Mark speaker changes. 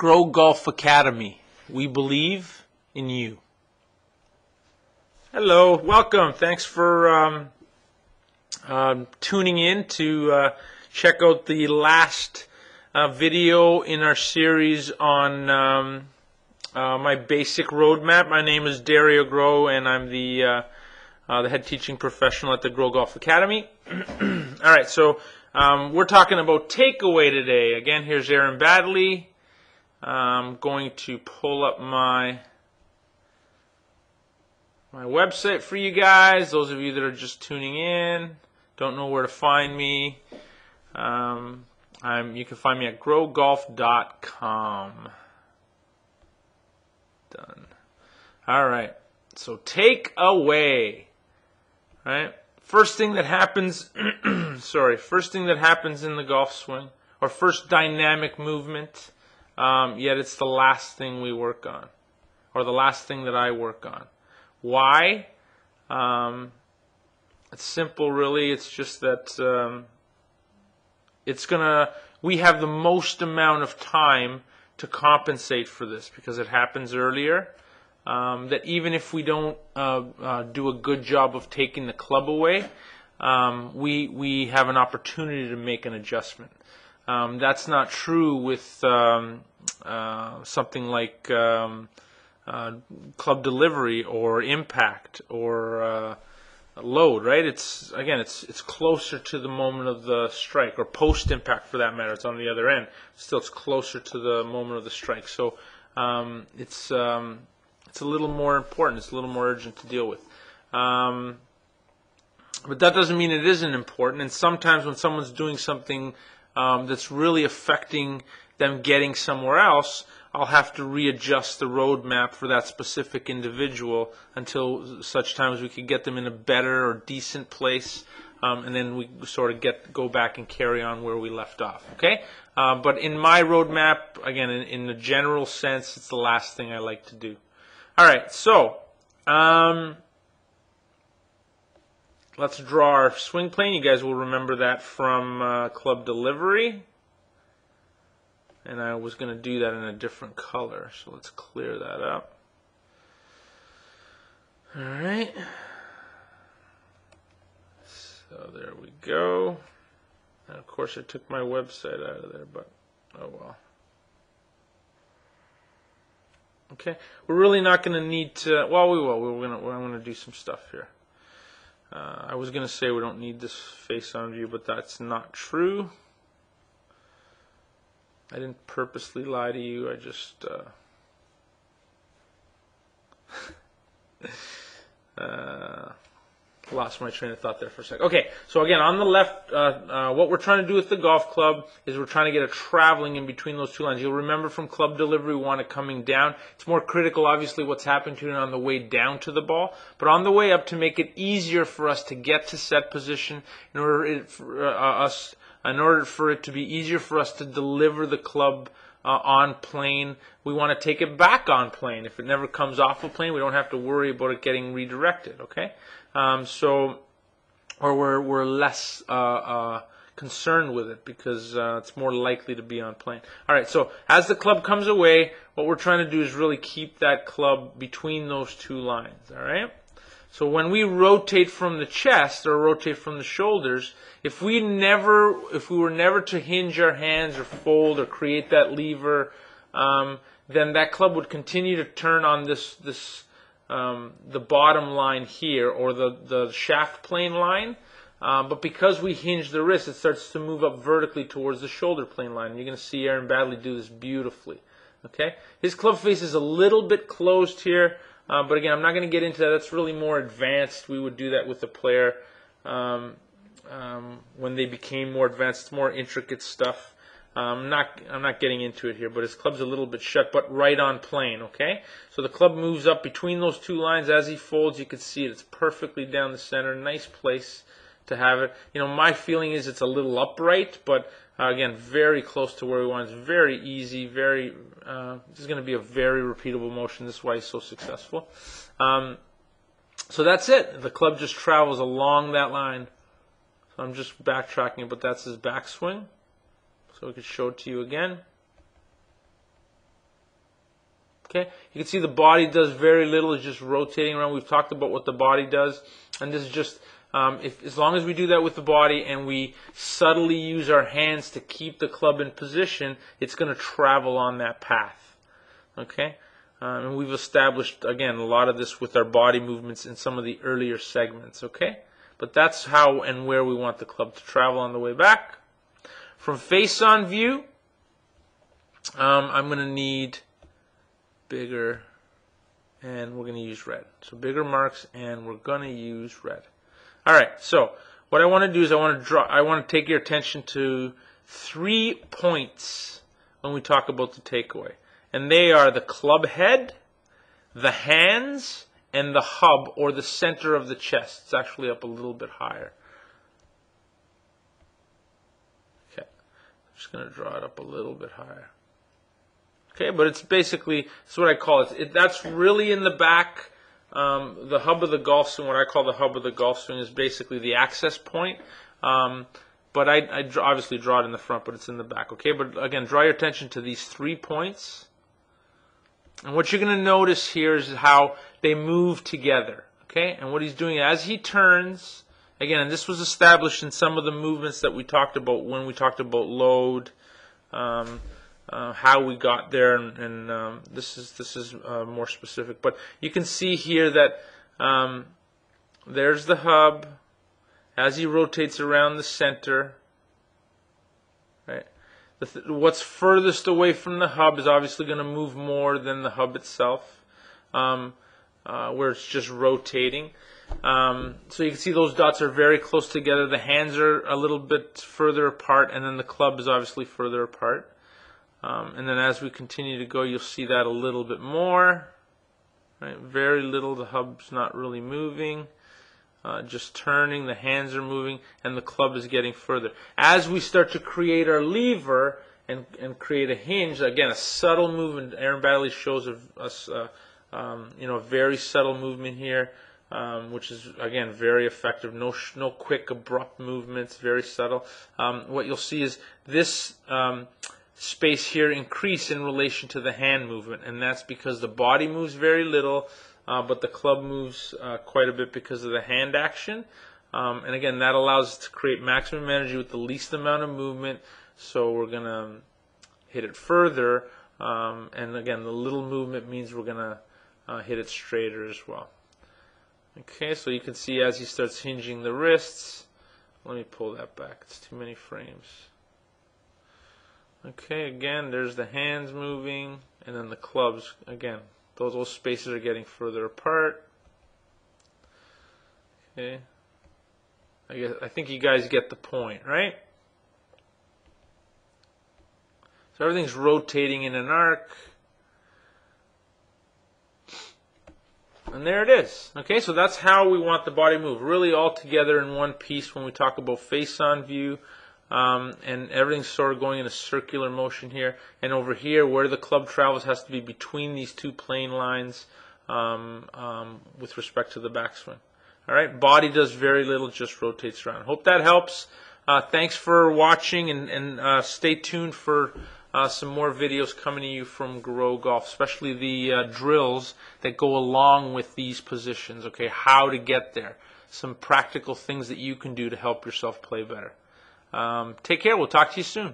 Speaker 1: Grow Golf Academy. We believe in you. Hello, welcome. Thanks for tuning in to check out the last video in our series on my basic roadmap. My name is Dario Groe, and I'm the head teaching professional at the GroeGolf Academy. All right, so we're talking about takeaway today. Again, here's Aaron Badley. I'm going to pull up my website for you guys. Those of you that are just tuning in, don't know where to find me. You can find me at GroeGolf.com. Done. All right. So take away. Right. First thing that happens. First thing that happens in the golf swing, or first dynamic movement. Yet it's the last thing we work on, or the last thing that I work on. Why? It's simple, really. It's just that we have the most amount of time to compensate for this because it happens earlier. That even if we don't do a good job of taking the club away, we have an opportunity to make an adjustment. That's not true with something like club delivery or impact or load, right? It's closer to the moment of the strike, or post impact for that matter. It's on the other end. Still, it's closer to the moment of the strike. So it's a little more important. It's a little more urgent to deal with. But that doesn't mean it isn't important. And sometimes when someone's doing something that's really affecting them getting somewhere else, I'll have to readjust the roadmap for that specific individual until such time as we could get them in a better or decent place, and then we sort of go back and carry on where we left off. Okay, but in my roadmap, again, in the general sense, it's the last thing I like to do. All right, so let's draw our swing plane. You guys will remember that from club delivery. And I was going to do that in a different color, so let's clear that up. All right. So there we go. And of course, I took my website out of there, but oh well. Okay, we're really not going to need to. Well, we will. I'm going to do some stuff here. I was going to say we don't need this face-on view, but that's not true. I didn't purposely lie to you. I just lost my train of thought there for a second. Okay, so again, on the left, what we're trying to do with the golf club is we're trying to get a traveling in between those two lines. You'll remember from club delivery, we want it coming down. It's more critical, obviously, what's happened to it on the way down to the ball. But on the way up, to make it easier for us to get to set position, in order for it to be easier for us to deliver the club on plane, we want to take it back on plane. If it never comes off a plane, we don't have to worry about it getting redirected. Okay, or we're less concerned with it because it's more likely to be on plane. All right, so as the club comes away, what we're trying to do is really keep that club between those two lines. All right. So when we rotate from the chest or rotate from the shoulders, if we were never to hinge our hands or fold or create that lever, then that club would continue to turn on the bottom line here, or the shaft plane line. But because we hinge the wrist, it starts to move up vertically towards the shoulder plane line. You're going to see Aaron Badley do this beautifully. Okay, his club face is a little bit closed here. But again, I'm not going to get into that. That's really more advanced. We would do that with the player when they became more advanced. It's more intricate stuff. I'm not getting into it here, but his club's a little bit shut, but right on plane. Okay, so the club moves up between those two lines as he folds. You can see it. It's perfectly down the center. Nice place to have it. You know, my feeling is it's a little upright, but again, very close to where we want. It's very easy. This is going to be a very repeatable motion. This is why he's so successful. So that's it. The club just travels along that line. So I'm just backtracking, but that's his backswing. So we could show it to you again. Okay, you can see the body does very little. It's just rotating around. We've talked about what the body does, and this is just as long as we do that with the body and we subtly use our hands to keep the club in position, it's going to travel on that path. Okay, and we've established again a lot of this with our body movements in some of the earlier segments. Okay, but that's how and where we want the club to travel on the way back. From face-on view, I'm going to need bigger, and we're going to use red. So bigger marks, and we're going to use red. All right. So what I want to do is I want to take your attention to 3 points when we talk about the takeaway, and they are the club head, the hands, and the hub or the center of the chest. It's actually up a little bit higher. Okay. I'm just going to draw it up a little bit higher. Okay, but it's basically, that's what I call it. That's really in the back. The hub of the golf swing, what I call the hub of the golf swing, is basically the access point. But I obviously draw it in the front, but it's in the back. Okay, but again, draw your attention to these 3 points. And what you're going to notice here is how they move together. Okay, and what he's doing as he turns, again, and this was established in some of the movements that we talked about when we talked about load. How we got there, and this is more specific. But you can see here that there's the hub as he rotates around the center. Right. What's furthest away from the hub is obviously going to move more than the hub itself, where it's just rotating. So you can see those dots are very close together. The hands are a little bit further apart, and then the club is obviously further apart. And then as we continue to go, you'll see that a little bit more. Right? Very little. The hub's not really moving. Just turning. The hands are moving, and the club is getting further. As we start to create our lever and create a hinge, again, a subtle movement. Aaron Baddeley shows us a very subtle movement here, which is again very effective. No quick, abrupt movements. Very subtle. What you'll see is this. Space here increase in relation to the hand movement, and that's because the body moves very little, but the club moves quite a bit because of the hand action. And again, that allows us to create maximum energy with the least amount of movement. So we're going to hit it further, and again, the little movement means we're going to hit it straighter as well. Okay, so you can see as he starts hinging the wrists. Let me pull that back. It's too many frames. Okay, again, there's the hands moving, and then the clubs, again, those spaces are getting further apart. Okay, I think you guys get the point, right? So everything's rotating in an arc. And there it is. Okay, so that's how we want the body to move, really all together in one piece when we talk about face-on view. And everything's sort of going in a circular motion here. And over here, where the club travels has to be between these 2 plane lines with respect to the backswing. All right, body does very little, just rotates around. Hope that helps. Thanks for watching, and stay tuned for some more videos coming to you from GroeGolf, especially the drills that go along with these positions. Okay, how to get there. Some practical things that you can do to help yourself play better. Take care. We'll talk to you soon.